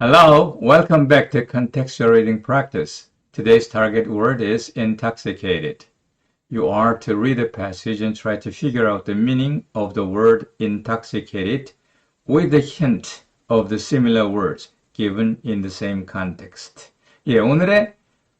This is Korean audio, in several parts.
Hello, welcome back to Contextual Reading Practice. Today's target word is intoxicated. You are to read a passage and try to figure out the meaning of the word intoxicated with the hint of the similar words given in the same context. 예, 오늘의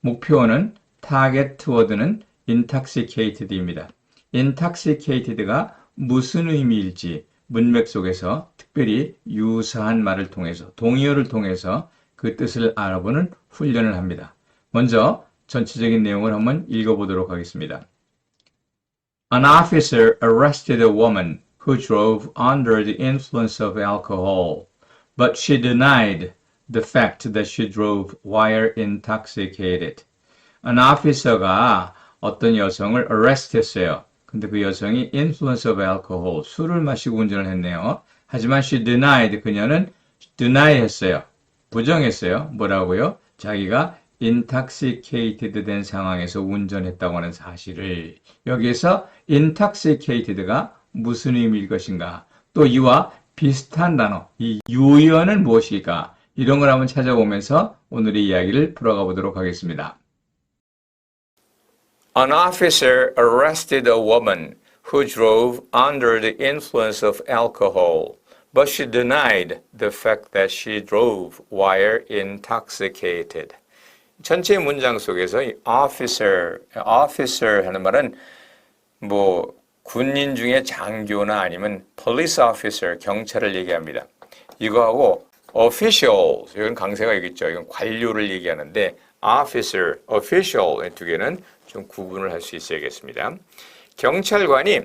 목표는 target word는 intoxicated입니다. intoxicated가 무슨 의미일지 문맥 속에서 특별히 유사한 말을 통해서 동의어를 통해서 그 뜻을 알아보는 훈련을 합니다. 먼저 전체적인 내용을 한번 읽어보도록 하겠습니다. An officer arrested a woman who drove under the influence of alcohol, but she denied the fact that she drove while intoxicated. An officer가 어떤 여성을 arrest했어요. 근데 그 여성이 influence of alcohol, 술을 마시고 운전을 했네요. 하지만 she denied, 그녀는 deny 했어요. 부정했어요. 뭐라고요? 자기가 intoxicated 된 상황에서 운전했다고 하는 사실을. 여기에서 intoxicated가 무슨 의미일 것인가? 또 이와 비슷한 단어, 이 유의어는 무엇일까? 이런 걸 한번 찾아보면서 오늘의 이야기를 풀어가 보도록 하겠습니다. An officer arrested a woman who drove under the influence of alcohol, but she denied the fact that she drove while intoxicated. 전체 문장 속에서 이 officer 하는 말은 뭐 군인 중에 장교나 아니면 police officer, 경찰을 얘기합니다. 이거하고 official, 이건 강세가 있겠죠. 이건 관료를 얘기하는데 officer, official 두 개는 좀 구분을 할 수 있어야겠습니다. 경찰관이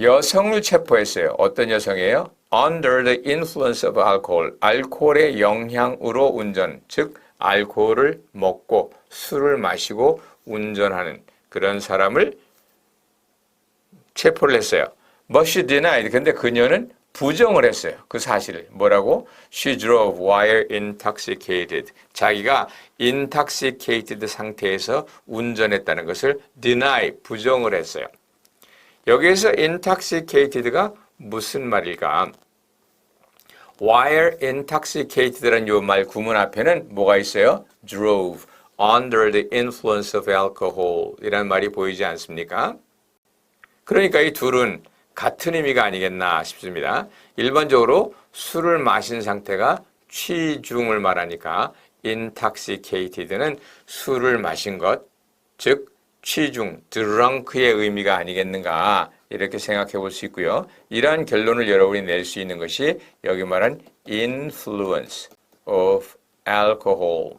여성을 체포했어요. 어떤 여성이에요? Under the influence of alcohol. 알코올의 영향으로 운전, 즉 알코올을 먹고 술을 마시고 운전하는 그런 사람을 체포를 했어요. But she denied. 근데 그녀는 부정을 했어요. 그 사실을. 뭐라고? She drove while intoxicated. 자기가 intoxicated 상태에서 운전했다는 것을 deny, 부정을 했어요. 여기에서 intoxicated가 무슨 말일까? while intoxicated라는 이 말 구문 앞에는 뭐가 있어요? drove under the influence of alcohol 이라는 말이 보이지 않습니까? 그러니까 이 둘은 같은 의미가 아니겠나 싶습니다. 일반적으로 술을 마신 상태가 취중을 말하니까 intoxicated는 술을 마신 것, 즉 취중, drunk의 의미가 아니겠는가 이렇게 생각해 볼 수 있고요. 이러한 결론을 여러분이 낼 수 있는 것이 여기 말한 influence of alcohol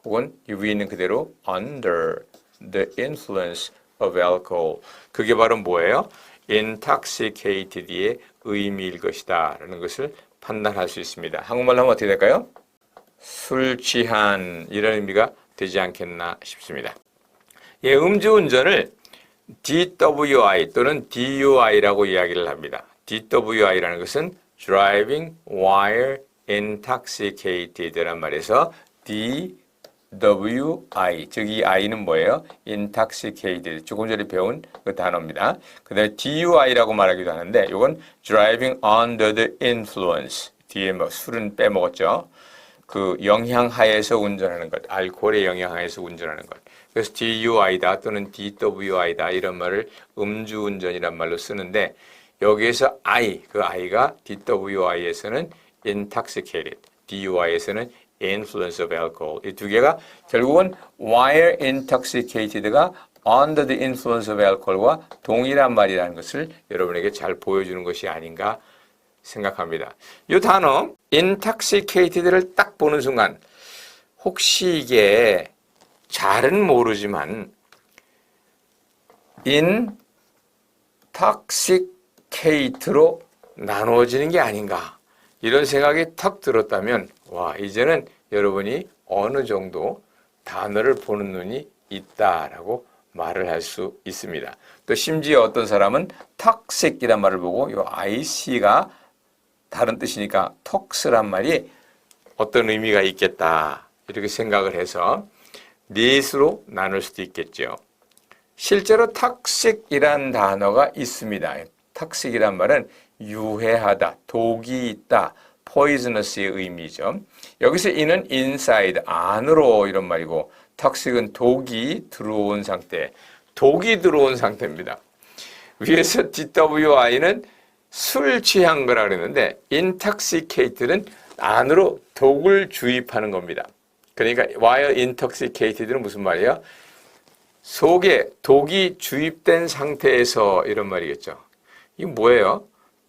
혹은 위에 있는 그대로 under the influence of alcohol. 그게 바로 뭐예요? intoxicated의 의미일 것이다 라는 것을 판단할 수 있습니다. 한국말로 하면 어떻게 될까요? 술 취한 이런 의미가 되지 않겠나 싶습니다. 예, 음주운전을 DWI 또는 DUI라고 이야기를 합니다. DWI라는 것은 driving while intoxicated란 말에서 DWI, 즉 이 I는 뭐예요? intoxicated, 조금 전에 배운 그 단어입니다. 그 다음에 DUI라고 말하기도 하는데 이건 driving under the influence, 뒤에 뭐 술은 빼먹었죠. 그 영향하에서 운전하는 것, 알코올의 영향하에서 운전하는 것. 그래서 DUI다 또는 DWI다 이런 말을 음주운전이란 말로 쓰는데 여기에서 I, 그 I가 DWI에서는 intoxicated, DUI에서는 influence of alcohol. 이 두 개가 결국은 while intoxicated가 under the influence of alcohol과 동일한 말이라는 것을 여러분에게 잘 보여주는 것이 아닌가 생각합니다. 이 단어 intoxicated를 딱 보는 순간 혹시 이게 잘은 모르지만 intoxicate로 나누어지는 게 아닌가 이런 생각이 턱 들었다면 와, 이제는 여러분이 어느 정도 단어를 보는 눈이 있다라고 말을 할 수 있습니다. 또 심지어 어떤 사람은 toxic이란 말을 보고 이 IC가 다른 뜻이니까 tox란 말이 어떤 의미가 있겠다 이렇게 생각을 해서 넷으로 나눌 수도 있겠죠. 실제로 toxic이란 단어가 있습니다. toxic이란 말은 유해하다, 독이 있다, poisonous의 의미죠. 여기서 in은 inside, 안으로 이런 말이고 toxic은 독이 들어온 상태, 독이 들어온 상태입니다. 위에서 DWI는 술 취한 거라 그랬는데 intoxicated는 안으로 독을 주입하는 겁니다. 그러니까 while intoxicated는 무슨 말이에요? 속에 독이 주입된 상태에서 이런 말이겠죠. 이게 뭐예요?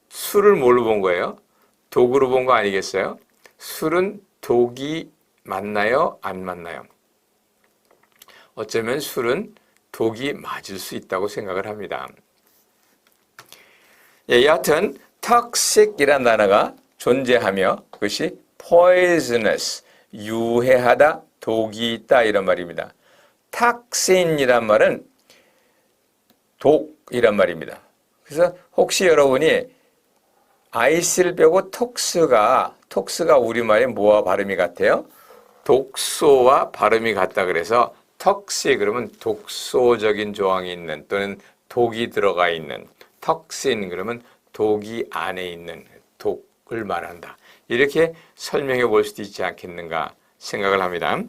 술을 뭘로 본 거예요? 독으로 본 거 아니겠어요? 술은 독이 맞나요? 안 맞나요? 어쩌면 술은 독이 맞을 수 있다고 생각을 합니다. 예, 여하튼 toxic이라는 단어가 존재하며 그것이 poisonous, 유해하다, 독이 있다 이런 말입니다. toxin이란 말은 독이란 말입니다. 그래서 혹시 여러분이 i씨를 빼고 톡스가 우리말에 뭐와 발음이 같아요? 독소와 발음이 같다 그래서 턱시 그러면 독소적인 조항이 있는 또는 독이 들어가 있는, 턱신 그러면 독이 안에 있는 독을 말한다. 이렇게 설명해 볼 수도 있지 않겠는가 생각을 합니다.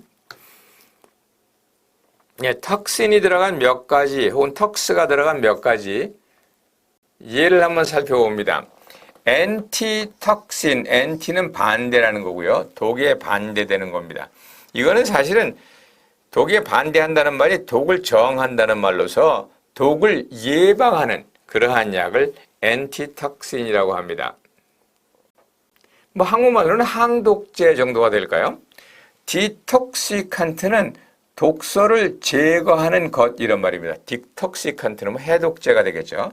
예, 턱신이 들어간 몇 가지 혹은 턱스가 들어간 몇 가지 예를 한번 살펴봅니다. 엔티턱신, 엔티는 반대라는 거고요. 독에 반대되는 겁니다. 이거는 사실은 독에 반대한다는 말이 독을 저항한다는 말로서 독을 예방하는 그러한 약을 엔티턱신이라고 합니다. 뭐 한국말로는 항독제 정도가 될까요? 디톡시칸트는 독소를 제거하는 것 이런 말입니다. 디톡시칸트는 뭐 해독제가 되겠죠.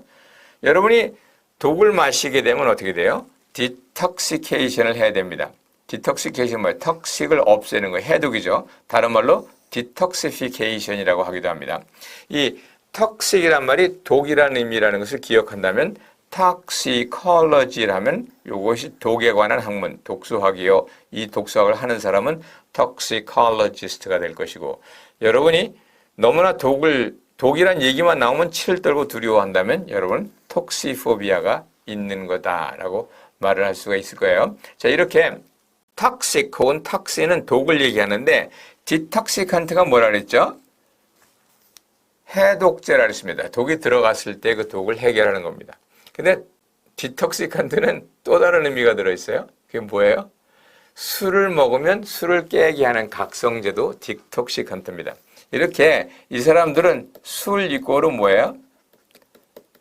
여러분이 독을 마시게 되면 어떻게 돼요? 디톡시케이션을 해야 됩니다. 디톡시케이션 뭐예요? 턱식을 없애는 거예요. 해독이죠. 다른 말로 디톡시피케이션이라고 하기도 합니다. 이 턱식이란 말이 독이라는 의미라는 것을 기억한다면 턱시컬러지라면 이것이 독에 관한 학문, 독소학이요. 이 독소학을 하는 사람은 턱시컬러지스트가 될 것이고 여러분이 너무나 독이란 얘기만 나오면 치를 떨고 두려워한다면 여러분 톡시포비아가 있는 거다라고 말을 할 수가 있을 거예요. 자, 이렇게 턱식 혹은 턱신은 독을 얘기하는데 디톡시칸트가 뭐라 그랬죠? 해독제라 그랬습니다. 독이 들어갔을 때 그 독을 해결하는 겁니다. 근데 디톡시칸트는 또 다른 의미가 들어있어요. 그게 뭐예요? 술을 먹으면 술을 깨게 하는 각성제도 디톡시칸트입니다. 이렇게 이 사람들은 술 이꼬르 뭐예요?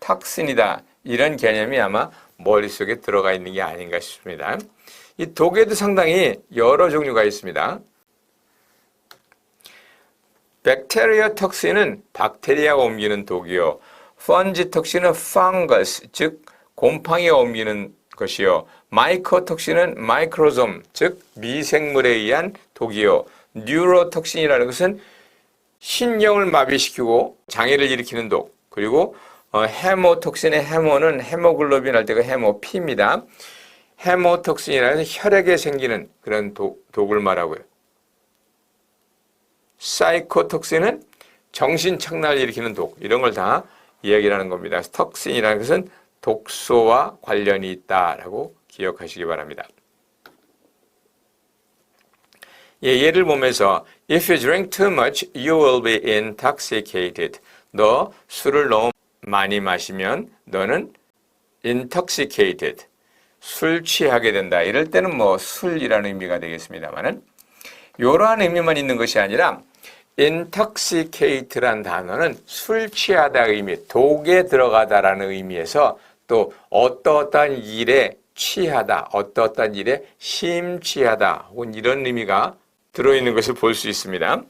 탁신이다. 이런 개념이 아마 머릿속에 들어가 있는 게 아닌가 싶습니다. 이 독에도 상당히 여러 종류가 있습니다. 백테리아 톡신은 박테리아가 옮기는 독이요. 펀지 톡신은 펑거스, 즉 곰팡이가 옮기는 것이요. 마이코 톡신은 마이크로솜, 즉 미생물에 의한 독이요. 뉴로 톡신이라는 것은 신경을 마비시키고 장애를 일으키는 독. 그리고 헤모톡신의 헤모는 헤모글로빈 할 때가 헤모피입니다. 헤모톡신이라는 혈액에 생기는 그런 독을 말하고요. 사이코톡신은 정신착란을 일으키는 독, 이런 걸 다 이야기를 하는 겁니다. 톡신이라는 것은 독소와 관련이 있다라고 기억하시기 바랍니다. 예, 예를 보면서 If you drink too much, you will be intoxicated. 너 술을 너무 많이 마시면 너는 intoxicated, 술 취하게 된다. 이럴 때는 뭐 술이라는 의미가 되겠습니다만은 이러한 의미만 있는 것이 아니라 intoxicate란 단어는 술 취하다 의미, 독에 들어가다라는 의미에서 또 어떠한 일에 취하다, 어떠한 일에 심취하다 혹은 이런 의미가 들어있는 것을 볼 수 있습니다.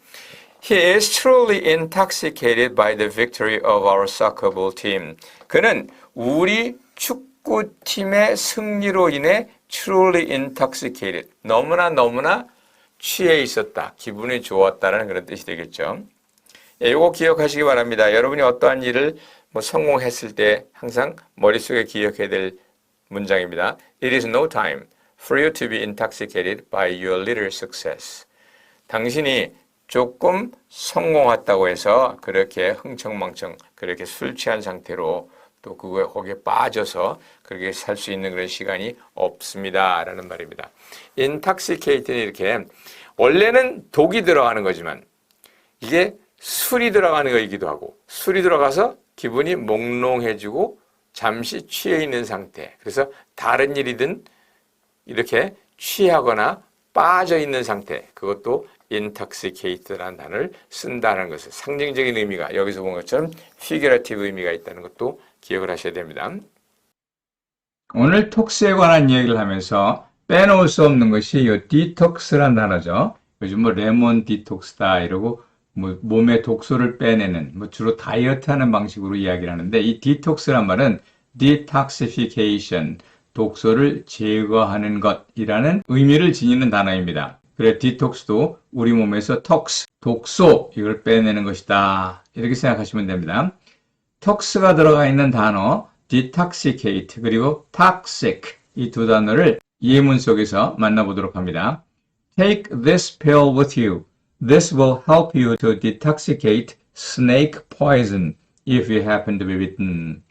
He is truly intoxicated by the victory of our soccer ball team. 그는 우리 축구팀의 승리로 인해 truly intoxicated, 너무나 취해 있었다, 기분이 좋았다는 그런 뜻이 되겠죠. 예, 이거 기억하시기 바랍니다. 여러분이 어떠한 일을 성공했을 때 항상 머릿속에 기억해야 될 문장입니다. It is no time for you to be intoxicated by your little success. 당신이 조금 성공했다고 해서 그렇게 흥청망청 그렇게 술 취한 상태로 또 거기에 빠져서 그렇게 살 수 있는 그런 시간이 없습니다. 라는 말입니다. intoxicated는 이렇게 원래는 독이 들어가는 거지만 이게 술이 들어가는 거이기도 하고 술이 들어가서 기분이 몽롱해지고 잠시 취해 있는 상태. 그래서 다른 일이든 이렇게 취하거나 빠져 있는 상태. 그것도 intoxicated라는 단어를 쓴다는 것을 상징적인 의미가 여기서 본 것처럼 figurative 의미가 있다는 것도 기억을 하셔야 됩니다. 오늘 톡스에 관한 이야기를 하면서 빼놓을 수 없는 것이 이 디톡스란 단어죠. 요즘 뭐 레몬 디톡스다 이러고 뭐 몸의 독소를 빼내는 뭐 주로 다이어트 하는 방식으로 이야기를 하는데 이 디톡스란 말은 detoxification, 독소를 제거하는 것이라는 의미를 지니는 단어입니다. 그래 디톡스도 우리 몸에서 톡스, 독소 이걸 빼내는 것이다. 이렇게 생각하시면 됩니다. 톡스가 들어가 있는 단어 detoxicate 그리고 toxic 이 두 단어를 예문 속에서 만나보도록 합니다. Take this pill with you. This will help you to detoxicate snake poison if you happen to be bitten.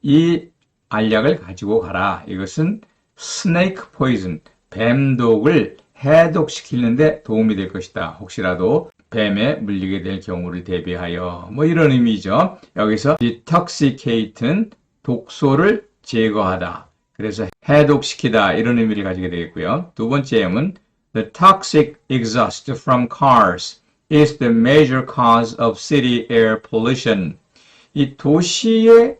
이 알약을 가지고 가라. 이것은 snake poison, 뱀독을 해독시키는데 도움이 될 것이다. 혹시라도 뱀에 물리게 될 경우를 대비하여 뭐 이런 의미죠. 여기서 detoxicate는 독소를 제거하다. 그래서 해독시키다 이런 의미를 가지게 되겠고요. 두 번째 예문 The toxic exhaust from cars is the major cause of city air pollution. 이 도시의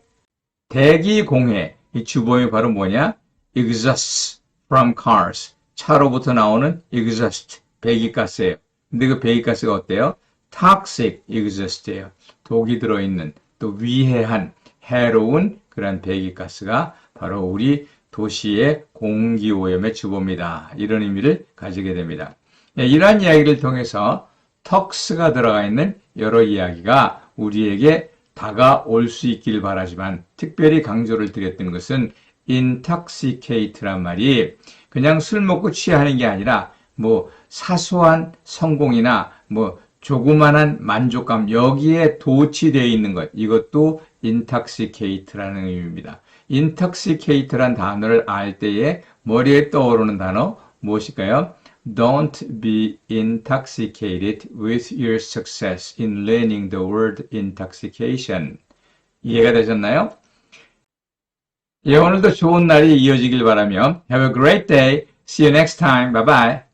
대기 공해, 이 주범이 바로 뭐냐? Exhaust from cars. 차로부터 나오는 exhaust, 배기가스예요. 근데 그 배기가스가 어때요? Toxic exhaust예요. 독이 들어있는, 또 위해한, 해로운 그런 배기가스가 바로 우리 도시의 공기오염의 주범이다. 이런 의미를 가지게 됩니다. 이러한 이야기를 통해서 턱스가 들어가 있는 여러 이야기가 우리에게 다가올 수 있길 바라지만 특별히 강조를 드렸던 것은 intoxicate란 말이 그냥 술 먹고 취하는 게 아니라 뭐 사소한 성공이나 뭐 조그만한 만족감 여기에 도취되어 있는 것 이것도 intoxicate라는 의미입니다. intoxicate란 단어를 알 때에 머리에 떠오르는 단어 무엇일까요? Don't be intoxicated with your success in learning the word intoxication. 이해가 되셨나요? 예, 오늘도 좋은 날이 이어지길 바라며 Have a great day. See you next time. Bye bye.